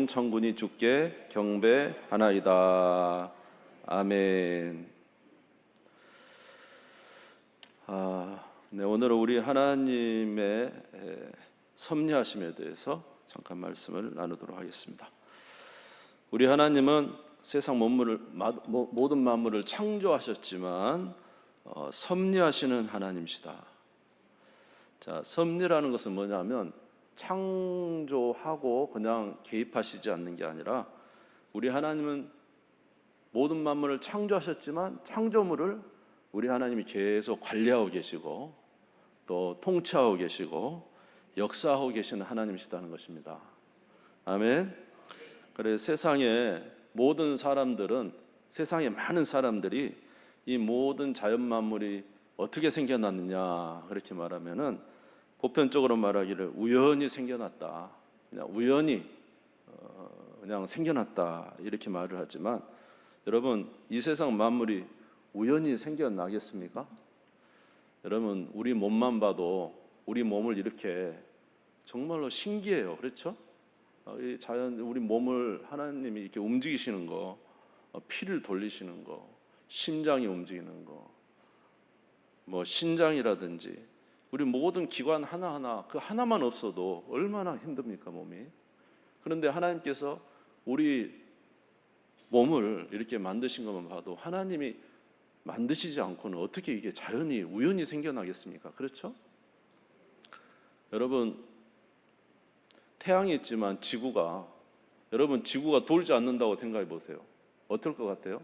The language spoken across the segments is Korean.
온 천군이 주께 경배하나이다. 아멘. 네, 오늘은 우리 하나님의 섭리하심에 대해서 잠깐 말씀을 나누도록 하겠습니다. 우리 하나님은 세상 모든 만물을 창조하셨지만 섭리하시는 하나님이시다. 자, 섭리라는 것은 뭐냐면 창조하고 그냥 개입하시지 않는 게 아니라, 우리 하나님은 모든 만물을 창조하셨지만 창조물을 우리 하나님이 계속 관리하고 계시고 또 통치하고 계시고 역사하고 계시는 하나님이시다는 것입니다. 아멘. 그래, 세상의 많은 사람들이 이 모든 자연 만물이 어떻게 생겨났느냐 그렇게 말하면은, 보편적으로 말하기를 우연히 생겨났다, 그냥 우연히 그냥 생겨났다 이렇게 말을 하지만, 여러분, 이 세상 만물이 우연히 생겨나겠습니까? 여러분, 우리 몸만 봐도 우리 몸을 이렇게 정말로 신기해요. 그렇죠? 이 자연, 우리 몸을 하나님이 이렇게 움직이시는 거, 피를 돌리시는 거, 심장이 움직이는 거, 뭐 신장이라든지 우리 모든 기관 하나하나, 그 하나만 없어도 얼마나 힘듭니까, 몸이. 그런데 하나님께서 우리 몸을 이렇게 만드신 것만 봐도, 하나님이 만드시지 않고는 어떻게 이게 자연이 우연히 생겨나겠습니까? 그렇죠? 여러분, 태양이 있지만 지구가 돌지 않는다고 생각해 보세요. 어떨 것 같아요?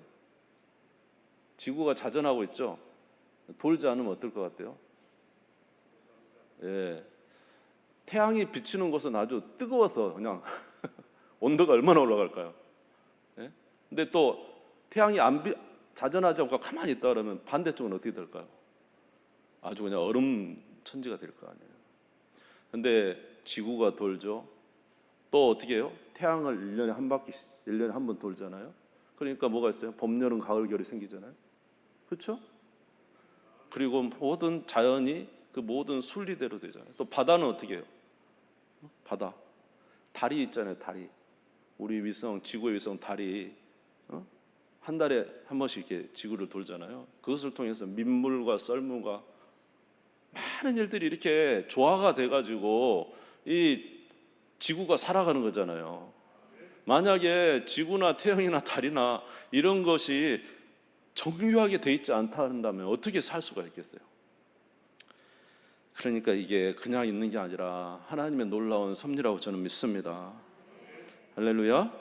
지구가 자전하고 있죠? 돌지 않으면 어떨 것 같아요? 예. 태양이 비치는 곳은 아주 뜨거워서 그냥 온도가 얼마나 올라갈까요? 예? 근데 또 태양이 자전하지 않고 가만히 있다 그러면 반대쪽은 어떻게 될까요? 아주 그냥 얼음 천지가 될 거 아니에요. 근데 지구가 돌죠. 또 어떻게 해요? 태양을 1년에 한 바퀴씩, 1년에 한 번 돌잖아요. 그러니까 뭐가 있어요? 봄, 여름, 가을, 겨울이 생기잖아요. 그렇죠? 그리고 모든 자연이 그 모든 순리대로 되잖아요. 또 바다는 어떻게 해요? 바다, 달이 있잖아요. 달이, 우리 위성, 지구의 위성 달이 한 달에 한 번씩 이렇게 지구를 돌잖아요. 그것을 통해서 민물과 썰물과 많은 일들이 이렇게 조화가 돼가지고 이 지구가 살아가는 거잖아요. 만약에 지구나 태양이나 달이나 이런 것이 정교하게 돼 있지 않다 한다면 어떻게 살 수가 있겠어요? 그러니까 이게 그냥 있는 게 아니라 하나님의 놀라운 섭리라고 저는 믿습니다. 할렐루야.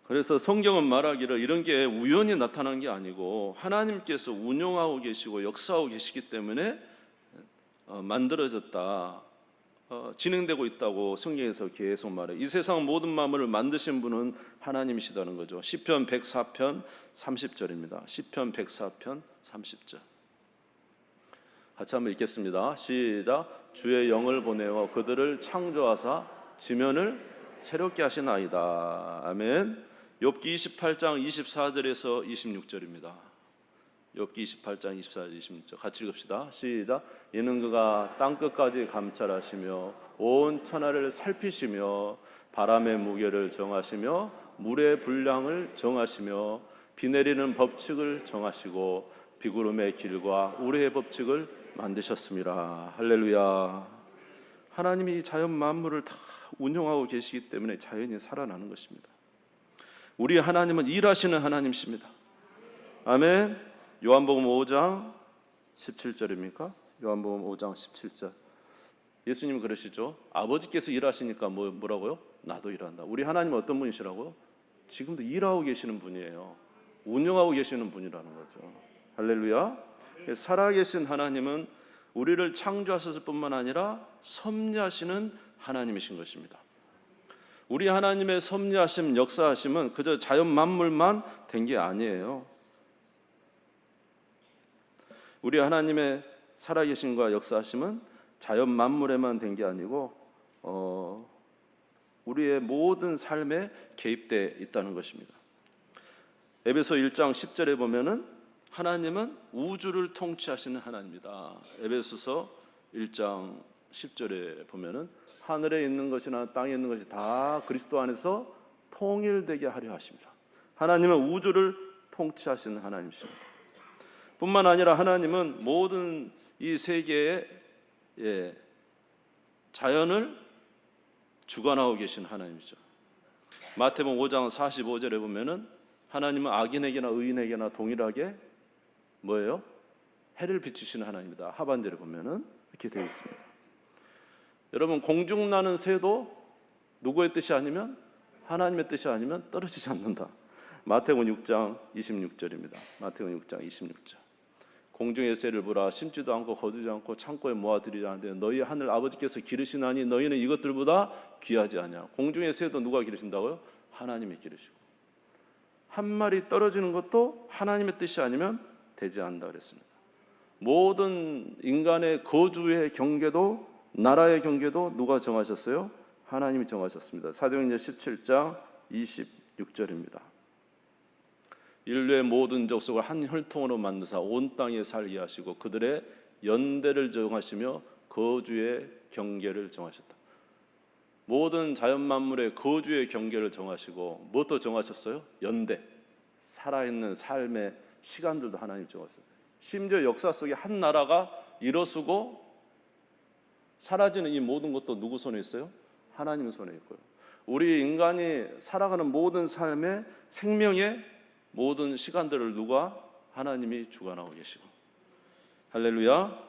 그래서 성경은 말하기를 이런 게 우연히 나타난 게 아니고 하나님께서 운영하고 계시고 역사하고 계시기 때문에 만들어졌다, 진행되고 있다고 성경에서 계속 말해요. 이 세상 모든 만물을 만드신 분은 하나님이시다는 거죠. 시편 104편 30절입니다. 시편 104편 30절. 같이 한번 읽겠습니다. 시작. 주의 영을 보내어 그들을 창조하사 지면을 새롭게 하시나이다. 아멘. 욥기 28장 24절에서 26절입니다. 욥기 28장 24절 26절 같이 읽읍시다. 시작. 이는 그가 땅끝까지 감찰하시며 온 천하를 살피시며 바람의 무게를 정하시며 물의 분량을 정하시며 비 내리는 법칙을 정하시고 비구름의 길과 우레의 법칙을 만드셨습니다. 할렐루야. 하나님이 자연 만물을 다 운영하고 계시기 때문에 자연이 살아나는 것입니다. 우리 하나님은 일하시는 하나님이십니다. 아멘. 요한복음 5장 17절입니까? 요한복음 5장 17절. 예수님 그러시죠. 아버지께서 일하시니까 뭐라고요? 나도 일한다. 우리 하나님은 어떤 분이시라고요? 지금도 일하고 계시는 분이에요. 운영하고 계시는 분이라는 거죠. 할렐루야. 살아계신 하나님은 우리를 창조하셨을 뿐만 아니라 섭리하시는 하나님이신 것입니다. 우리 하나님의 섭리하심, 역사하심은 그저 자연 만물만 된 게 아니에요. 우리 하나님의 살아계심과 역사하심은 자연 만물에만 된 게 아니고 우리의 모든 삶에 개입되어 있다는 것입니다. 에베소 1장 10절에 보면은 하나님은 우주를 통치하시는 하나님이다. 에베소서 1장 10절에 보면은 하늘에 있는 것이나 땅에 있는 것이 다 그리스도 안에서 통일되게 하려 하십니다. 하나님은 우주를 통치하시는 하나님이십니다. 뿐만 아니라 하나님은 모든 이 세계의 자연을 주관하고 계신 하나님이죠. 마태복음 5장 45절에 보면은 하나님은 악인에게나 의인에게나 동일하게 뭐예요? 해를 비추시는 하나님이다. 하반절에 보면은 이렇게 되어 있습니다. 여러분, 공중 나는 새도 누구의 뜻이 아니면, 하나님의 뜻이 아니면 떨어지지 않는다. 마태복음 6장 26절입니다. 마태복음 6장 26절. 공중의 새를 보라, 심지도 않고 거두지 않고 창고에 모아들이지 않는데 너희 하늘 아버지께서 기르시나니 너희는 이것들보다 귀하지 아니하. 공중의 새도 누가 기르신다고요? 하나님이 기르시고, 한 마리 떨어지는 것도 하나님의 뜻이 아니면 되지 않는다 그랬습니다. 모든 인간의 거주의 경계도, 나라의 경계도 누가 정하셨어요? 하나님이 정하셨습니다. 사도행전 17장 26절입니다. 인류의 모든 족속을 한 혈통으로 만드사 온 땅에 살게 하시고 그들의 연대를 정하시며 거주의 경계를 정하셨다. 모든 자연 만물의 거주의 경계를 정하시고 무엇도 정하셨어요? 연대, 살아있는 삶의 시간들도 하나님 정하셨어요. 심지어 역사 속에 한 나라가 일어서고 사라지는 이 모든 것도 누구 손에 있어요? 하나님 손에 있고요. 우리 인간이 살아가는 모든 삶의 생명의 모든 시간들을 누가? 하나님이 주관하고 계시고. 할렐루야.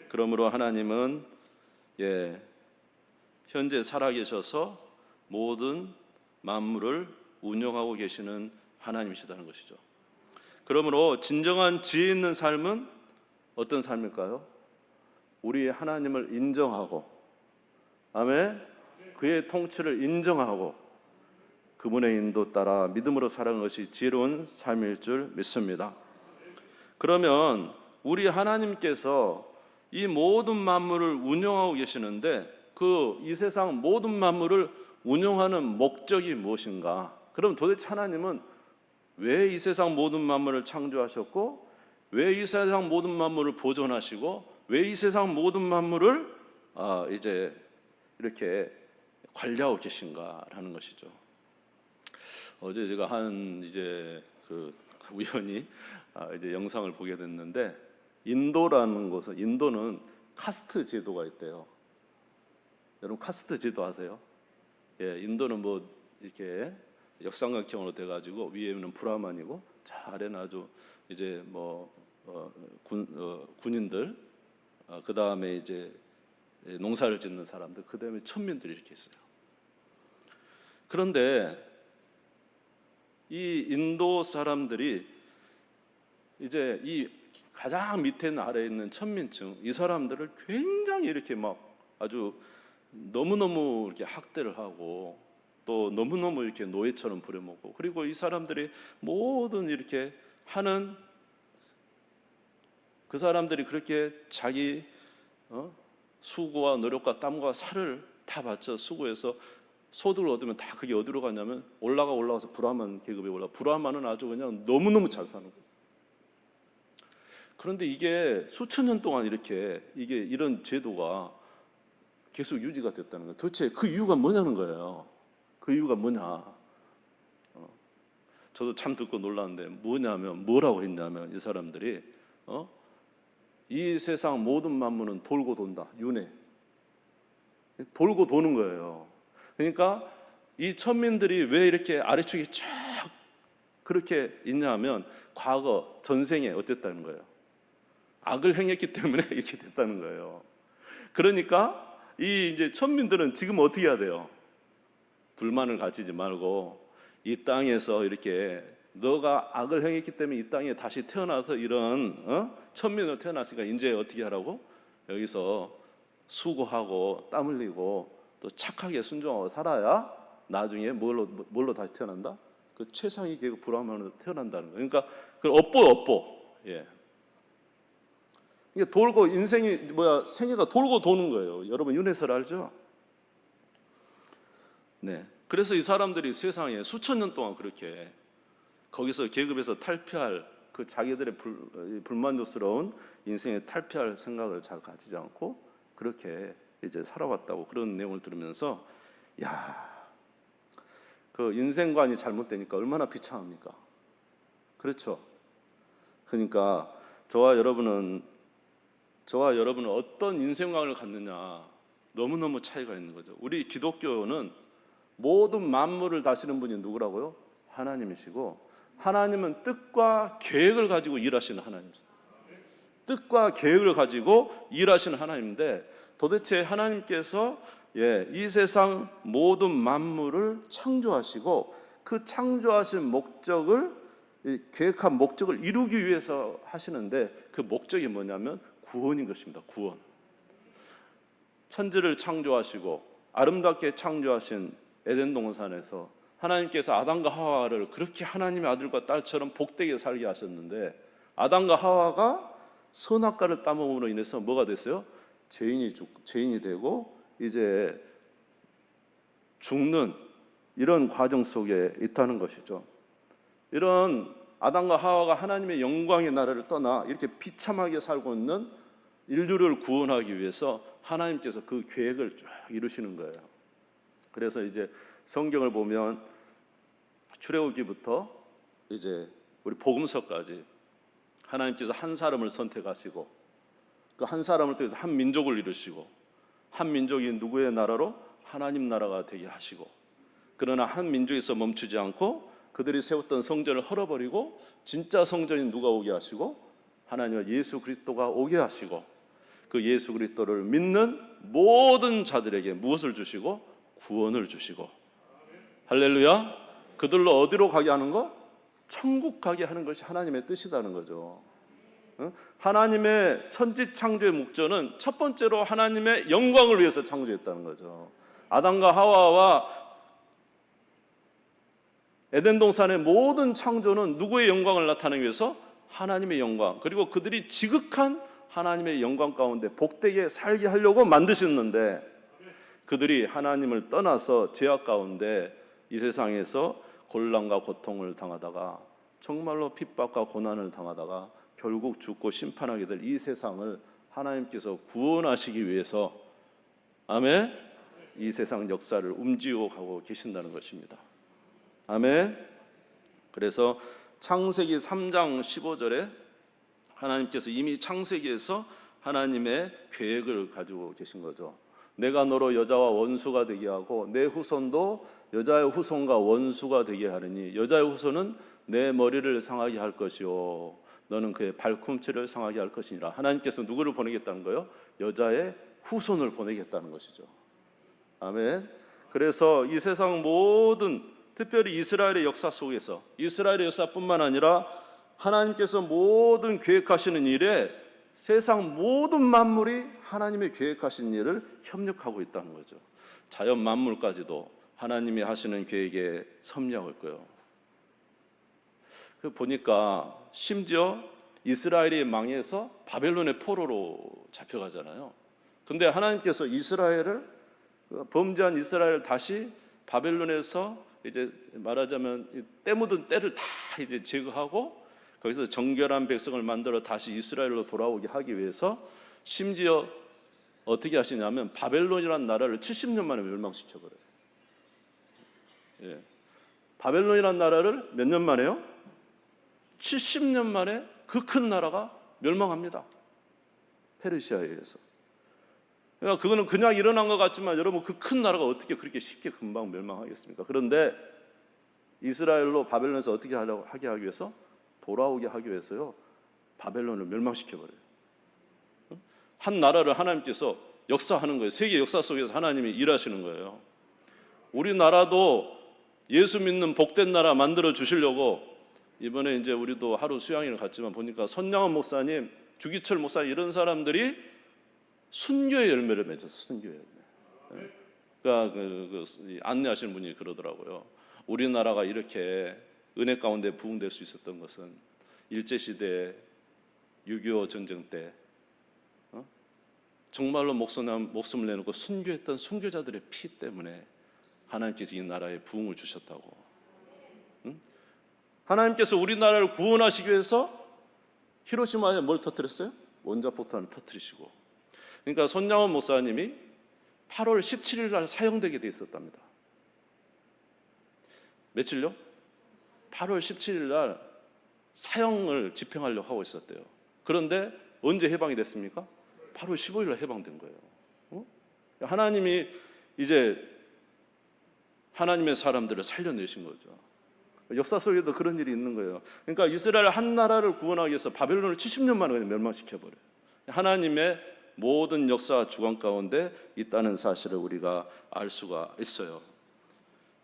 그러므로 하나님은 현재 살아계셔서 모든 만물을 운영하고 계시는 하나님이시다는 것이죠. 그러므로 진정한 지혜 있는 삶은 어떤 삶일까요? 우리 하나님을 인정하고, 아멘, 그의 통치를 인정하고 그분의 인도 따라 믿음으로 살아가는 것이 지혜로운 삶일 줄 믿습니다. 그러면 우리 하나님께서 이 모든 만물을 운영하고 계시는데 그 이 세상 모든 만물을 운영하는 목적이 무엇인가? 그럼 도대체 하나님은 왜 이 세상 모든 만물을 창조하셨고, 왜 이 세상 모든 만물을 보존하시고, 왜 이 세상 모든 만물을 이제 이렇게 관리하고 계신가라는 것이죠. 어제 제가 우연히 이제 영상을 보게 됐는데, 인도라는 곳은, 인도는 카스트 제도가 있대요. 여러분 카스트 제도 아세요? 인도는 뭐 이렇게 역삼각형으로 돼가지고 위에는 브라만이고 저 아래는 아주 이제 군인들, 그 다음에 이제 농사를 짓는 사람들, 그 다음에 천민들이 이렇게 있어요. 그런데 이 인도 사람들이 이제 이 가장 밑에 아래에 있는 천민층, 이 사람들을 굉장히 이렇게 막 아주 너무너무 이렇게 학대를 하고 또 너무너무 이렇게 노예처럼 부려먹고, 그리고 이 사람들이 모든 이렇게 하는, 그 사람들이 그렇게 자기 수고와 노력과 땀과 살을 다 바쳐 수고해서 소득을 얻으면 다 그게 어디로 가냐면 올라가서 브라만 계급에 브라만은 아주 그냥 너무너무 잘 사는 거예요. 그런데 이게 수천 년 동안 이게 이런 제도가 계속 유지가 됐다는 거예요. 도대체 그 이유가 뭐냐는 거예요. 그 이유가 뭐냐? 저도 참 듣고 놀랐는데 뭐라고 했냐면 이 사람들이 이 세상 모든 만물은 돌고 돈다. 윤회. 돌고 도는 거예요. 그러니까 이 천민들이 왜 이렇게 아래축이 쫙 그렇게 있냐면 과거 전생에 어땠다는 거예요. 악을 행했기 때문에 이렇게 됐다는 거예요. 그러니까 이 이제 천민들은 지금 어떻게 해야 돼요? 불만을 가지지 말고 이 땅에서 이렇게 너가 악을 행했기 때문에 이 땅에 다시 태어나서 이런 천민으로 태어났으니까 이제 어떻게 하라고? 여기서 수고하고 땀 흘리고 또 착하게 순종하고 살아야 나중에 뭘로 다시 태어난다? 그 최상위 계급 브라만으로 태어난다는 거예요. 그러니까 그 업보. 이게 돌고 생애가 돌고 도는 거예요. 여러분 윤회설 알죠? 네. 그래서 이 사람들이 세상에 수천 년 동안 그렇게 거기서 계급에서 탈피할 그 자기들의 불만족스러운 인생에 탈피할 생각을 잘 가지지 않고 그렇게 이제 살아왔다고 그런 내용을 들으면서 야, 그 인생관이 잘못되니까 얼마나 비참합니까? 그렇죠? 그러니까 저와 여러분은 어떤 인생관을 갖느냐 너무너무 차이가 있는 거죠. 우리 기독교는 모든 만물을 다스리는 분이 누구라고요? 하나님이시고, 하나님은 뜻과 계획을 가지고 일하시는 하나님이십니다. 뜻과 계획을 가지고 일하시는 하나님인데, 도대체 하나님께서 이 세상 모든 만물을 창조하시고 그 창조하신 목적을, 계획한 목적을 이루기 위해서 하시는데, 그 목적이 뭐냐면 구원인 것입니다. 구원. 천지를 창조하시고 아름답게 창조하신 에덴 동산에서 하나님께서 아담과 하와를 그렇게 하나님의 아들과 딸처럼 복되게 살게 하셨는데, 아담과 하와가 선악과를 따먹음으로 인해서 뭐가 됐어요? 죄인이 되고 이제 죽는 이런 과정 속에 있다는 것이죠. 이런 아담과 하와가 하나님의 영광의 나라를 떠나 이렇게 비참하게 살고 있는 인류를 구원하기 위해서 하나님께서 그 계획을 쭉 이루시는 거예요. 그래서 이제 성경을 보면 출애굽기부터 이제 우리 복음서까지 하나님께서 한 사람을 선택하시고 그 한 사람을 통해서 한 민족을 이루시고, 한 민족이 누구의 나라로? 하나님 나라가 되게 하시고, 그러나 한 민족에서 멈추지 않고 그들이 세웠던 성전을 헐어버리고 진짜 성전인 누가 오게 하시고? 하나님의 예수 그리스도가 오게 하시고, 그 예수 그리스도를 믿는 모든 자들에게 무엇을 주시고? 구원을 주시고. 할렐루야. 그들로 어디로 가게 하는 거? 천국 가게 하는 것이 하나님의 뜻이라는 거죠. 하나님의 천지 창조의 목적은 첫 번째로 하나님의 영광을 위해서 창조했다는 거죠. 아담과 하와와 에덴 동산의 모든 창조는 누구의 영광을 나타내기 위해서? 하나님의 영광, 그리고 그들이 지극한 하나님의 영광 가운데 복되게 살게 하려고 만드셨는데, 그들이 하나님을 떠나서 죄악 가운데 이 세상에서 곤란과 고통을 당하다가, 정말로 핍박과 고난을 당하다가 결국 죽고 심판하게 될 이 세상을 하나님께서 구원하시기 위해서, 아멘, 이 세상 역사를 움직이고 가고 계신다는 것입니다. 아멘. 그래서 창세기 3장 15절에 하나님께서 이미 창세기에서 하나님의 계획을 가지고 계신 거죠. 내가 너로 여자와 원수가 되게 하고 내 후손도 여자의 후손과 원수가 되게 하리니 여자의 후손은 내 머리를 상하게 할 것이요 너는 그의 발꿈치를 상하게 할 것이니라. 하나님께서 누구를 보내겠다는 거예요? 여자의 후손을 보내겠다는 것이죠. 아멘. 그래서 이 세상 모든, 특별히 이스라엘의 역사 속에서, 이스라엘의 역사뿐만 아니라 하나님께서 모든 계획하시는 일에 세상 모든 만물이 하나님의 계획하신 일을 협력하고 있다는 거죠. 자연 만물까지도 하나님이 하시는 계획에 섭리할 거예요. 그 보니까 심지어 이스라엘이 망해서 바벨론의 포로로 잡혀가잖아요. 근데 하나님께서 이스라엘을, 범죄한 이스라엘을 다시 바벨론에서 이제 말하자면 때 묻은 때를 다 이제 제거하고 거기서 정결한 백성을 만들어 다시 이스라엘로 돌아오게 하기 위해서 심지어 어떻게 하시냐면 바벨론이라는 나라를 70년 만에 멸망시켜버려요. 바벨론이라는 나라를 몇 년 만에요? 70년 만에 그 큰 나라가 멸망합니다. 페르시아에 의해서. 그러니까 그거는 그냥 일어난 것 같지만 여러분, 그 큰 나라가 어떻게 그렇게 쉽게 금방 멸망하겠습니까? 그런데 이스라엘로 바벨론에서 어떻게 하게 하기 위해서? 돌아오게 하기 위해서요, 바벨론을 멸망시켜버려요. 한 나라를 하나님께서 역사하는 거예요. 세계 역사 속에서 하나님이 일하시는 거예요. 우리나라도 예수 믿는 복된 나라 만들어 주시려고 이번에 이제 우리도 하루 수양회를 갔지만 보니까 손양원 목사님, 주기철 목사님, 이런 사람들이 순교의 열매를 맺었어요. 순교의 열매. 그러니까 안내하시는 분이 그러더라고요. 우리나라가 이렇게 은혜 가운데 부흥될 수 있었던 것은 일제시대 6.25 전쟁 때 정말로 목숨을 내놓고 순교했던 순교자들의 피 때문에 하나님께서 이 나라에 부흥을 주셨다고. 하나님께서 우리나라를 구원하시기 위해서 히로시마에 뭘 터뜨렸어요? 원자폭탄을 터뜨리시고. 그러니까 손양원 목사님이 8월 17일 날 사형되게 돼 있었답니다. 며칠요? 8월 17일 날 사형을 집행하려고 하고 있었대요. 그런데 언제 해방이 됐습니까? 8월 15일 날 해방된 거예요. 하나님이 이제 하나님의 사람들을 살려내신 거죠. 역사 속에도 그런 일이 있는 거예요. 그러니까 이스라엘 한 나라를 구원하기 위해서 바벨론을 70년 만에 그냥 멸망시켜버려요. 하나님의 모든 역사 주관 가운데 있다는 사실을 우리가 알 수가 있어요.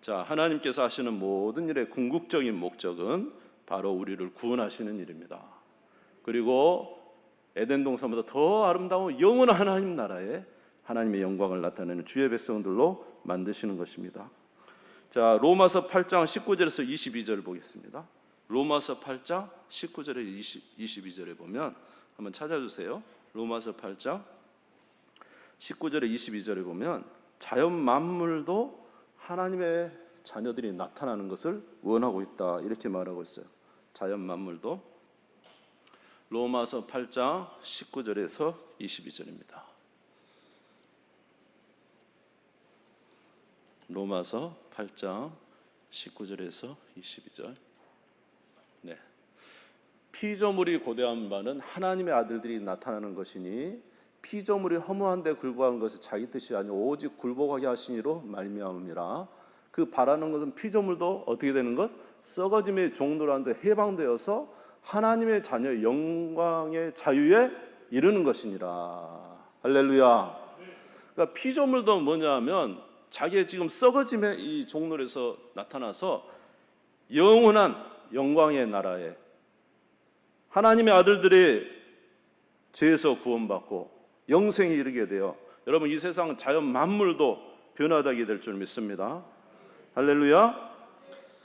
자, 하나님께서 하시는 모든 일의 궁극적인 목적은 바로 우리를 구원하시는 일입니다. 그리고 에덴 동산보다 더 아름다운 영원한 하나님 나라에 하나님의 영광을 나타내는 주의 백성들로 만드시는 것입니다. 자, 로마서 8장 19절에서 22절 보겠습니다. 로마서 8장 19절에 22절에 보면 한번 찾아주세요. 로마서 8장 19절에 22절에 보면 자연 만물도 하나님의 자녀들이 나타나는 것을 원하고 있다, 이렇게 말하고 있어요. 자연 만물도. 로마서 8장 19절에서 22절입니다. 로마서 8장 19절에서 22절. 네. 피조물이 고대한 바는 하나님의 아들들이 나타나는 것이니 피조물이 허무한데 굴복한 것을 자기 뜻이 아니오 오직 굴복하게 하시니로 말미암음이라. 그 바라는 것은 피조물도 어떻게 되는 것? 썩어짐의 종로라는데 해방되어서 하나님의 자녀의 영광의 자유에 이르는 것이니라. 할렐루야. 그러니까 피조물도 뭐냐면 자기의 지금 썩어짐의 이 종로에서 나타나서 영원한 영광의 나라에 하나님의 아들들이 죄에서 구원받고 영생에 이르게 되어 여러분 이 세상 자연 만물도 변화되게 될 줄 믿습니다. 할렐루야.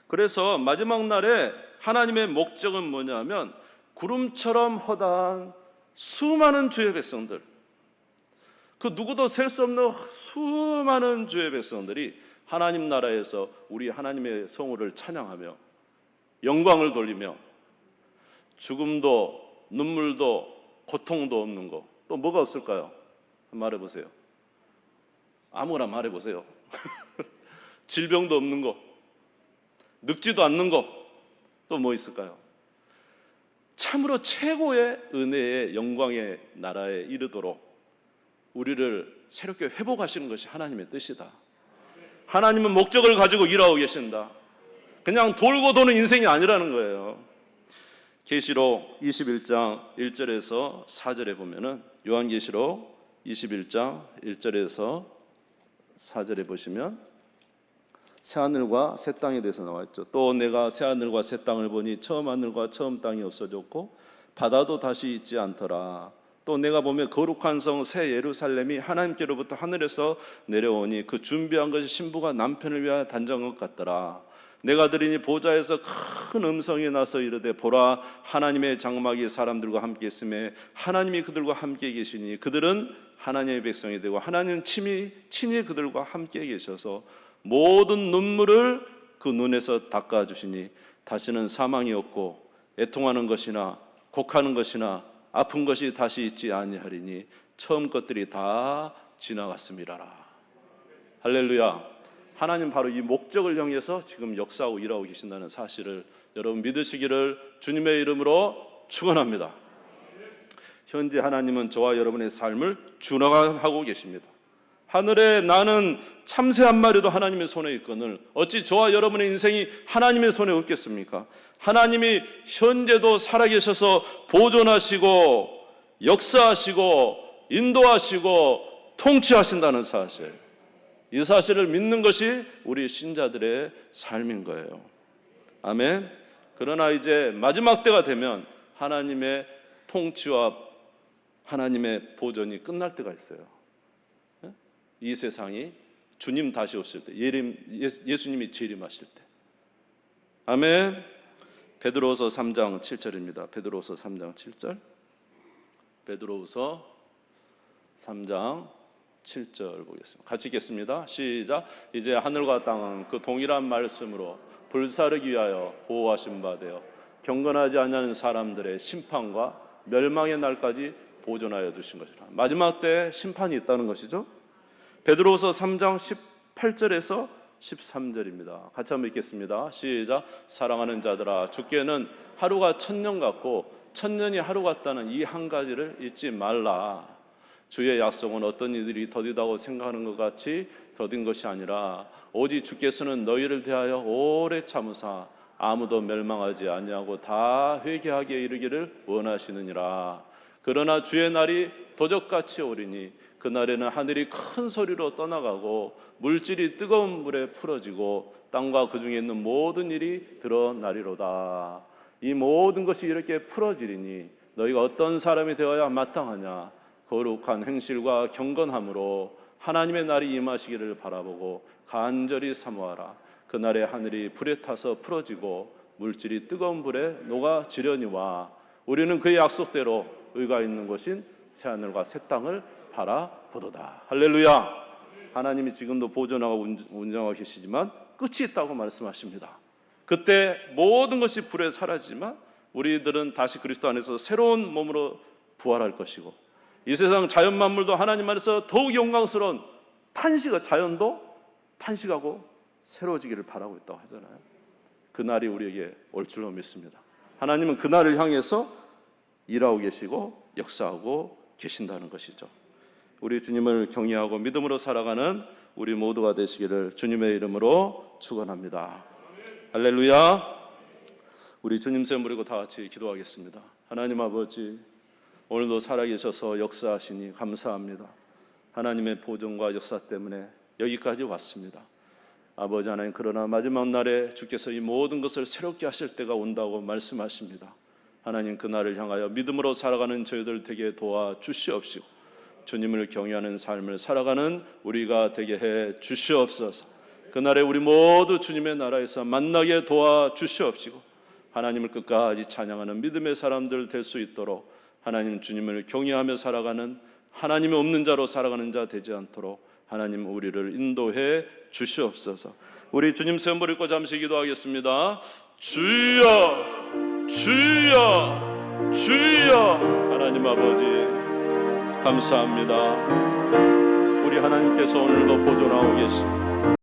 그래서 마지막 날에 하나님의 목적은 뭐냐면 구름처럼 허다한 수많은 주의 백성들, 그 누구도 셀 수 없는 수많은 주의 백성들이 하나님 나라에서 우리 하나님의 성호를 찬양하며 영광을 돌리며 죽음도 눈물도 고통도 없는 거, 또 뭐가 없을까요? 말해보세요. 아무거나 말해보세요. 질병도 없는 거, 늙지도 않는 거, 또 뭐 있을까요? 참으로 최고의 은혜의 영광의 나라에 이르도록 우리를 새롭게 회복하시는 것이 하나님의 뜻이다. 하나님은 목적을 가지고 일하고 계신다. 그냥 돌고 도는 인생이 아니라는 거예요. 계시록 21장 1절에서 4절에 보면은, 요한계시록 21장 1절에서 4절에 보시면 새하늘과 새 땅에 대해서 나와 있죠. 또 내가 새하늘과 새 땅을 보니 처음 하늘과 처음 땅이 없어졌고 바다도 다시 있지 않더라. 또 내가 보면 거룩한 성 새 예루살렘이 하나님께로부터 하늘에서 내려오니 그 준비한 것이 신부가 남편을 위하여 단장한 것 같더라. 내가 들으니 보좌에서 큰 음성이 나서 이르되 보라, 하나님의 장막이 사람들과 함께 있음에 하나님이 그들과 함께 계시니 그들은 하나님의 백성이 되고 하나님은 친히 그들과 함께 계셔서 모든 눈물을 그 눈에서 닦아주시니 다시는 사망이 없고 애통하는 것이나 곡하는 것이나 아픈 것이 다시 있지 아니하리니 처음 것들이 다 지나갔음이라라. 할렐루야. 하나님 바로 이 목적을 향해서 지금 역사하고 일하고 계신다는 사실을 여러분 믿으시기를 주님의 이름으로 축원합니다. 현재 하나님은 저와 여러분의 삶을 주관하고 계십니다. 하늘에 나는 참새 한 마리도 하나님의 손에 있거늘 어찌 저와 여러분의 인생이 하나님의 손에 없겠습니까? 하나님이 현재도 살아계셔서 보존하시고 역사하시고 인도하시고 통치하신다는 사실, 이 사실을 믿는 것이 우리 신자들의 삶인 거예요. 아멘. 그러나 이제 마지막 때가 되면 하나님의 통치와 하나님의 보존이 끝날 때가 있어요. 이 세상이 주님 다시 오실 때, 예수님이 재림하실 때. 아멘. 베드로후서 3장 7절입니다. 베드로후서 3장 7절. 베드로후서 3장 7절 보겠습니다. 같이 읽겠습니다. 시작. 이제 하늘과 땅은 그 동일한 말씀으로 불사르기 위하여 보호하신 바 되어 경건하지 않는 사람들의 심판과 멸망의 날까지 보존하여 두신 것이라. 마지막 때 심판이 있다는 것이죠. 베드로후서 3장 18절에서 13절입니다. 같이 한번 읽겠습니다. 시작. 사랑하는 자들아, 주께는 하루가 천년 같고 천년이 하루 같다는 이 한 가지를 잊지 말라. 주의 약속은 어떤 이들이 더디다고 생각하는 것 같이 더딘 것이 아니라 오직 주께서는 너희를 대하여 오래 참으사 아무도 멸망하지 아니하고 다 회개하게 이르기를 원하시느니라. 그러나 주의 날이 도적같이 오리니 그날에는 하늘이 큰 소리로 떠나가고 물질이 뜨거운 물에 풀어지고 땅과 그 중에 있는 모든 일이 드러나리로다. 이 모든 것이 이렇게 풀어지리니 너희가 어떤 사람이 되어야 마땅하냐? 거룩한 행실과 경건함으로 하나님의 날이 임하시기를 바라보고 간절히 사모하라. 그날에 하늘이 불에 타서 풀어지고 물질이 뜨거운 불에 녹아지려니와 우리는 그의 약속대로 의가 있는 곳인 새하늘과 새 땅을 바라보도다. 할렐루야. 하나님이 지금도 보존하고 운영하고 계시지만 끝이 있다고 말씀하십니다. 그때 모든 것이 불에 사라지지만 우리들은 다시 그리스도 안에서 새로운 몸으로 부활할 것이고 이 세상 자연 만물도 하나님 안에서 더욱 영광스러운 자연도 탄식하고 새로워지기를 바라고 있다고 하잖아요. 그날이 우리에게 올 줄로 믿습니다. 하나님은 그날을 향해서 일하고 계시고 역사하고 계신다는 것이죠. 우리 주님을 경외하고 믿음으로 살아가는 우리 모두가 되시기를 주님의 이름으로 축원합니다. 할렐루야. 우리 주님 셈 부리고 다 같이 기도하겠습니다. 하나님 아버지, 오늘도 살아계셔서 역사하시니 감사합니다. 하나님의 보존과 역사 때문에 여기까지 왔습니다. 아버지 하나님, 그러나 마지막 날에 주께서 이 모든 것을 새롭게 하실 때가 온다고 말씀하십니다. 하나님, 그날을 향하여 믿음으로 살아가는 저희들 되게 도와주시옵시고 주님을 경외하는 삶을 살아가는 우리가 되게 해 주시옵소서. 그날에 우리 모두 주님의 나라에서 만나게 도와주시옵시고 하나님을 끝까지 찬양하는 믿음의 사람들 될 수 있도록 하나님 주님을 경외하며 살아가는 하나님이 없는 자로 살아가는 자 되지 않도록 하나님 우리를 인도해 주시옵소서. 우리 주님 세움 부리고 잠시 기도하겠습니다. 주여 주여 주여. 하나님 아버지 감사합니다. 우리 하나님께서 오늘도 보존하고 계십니다.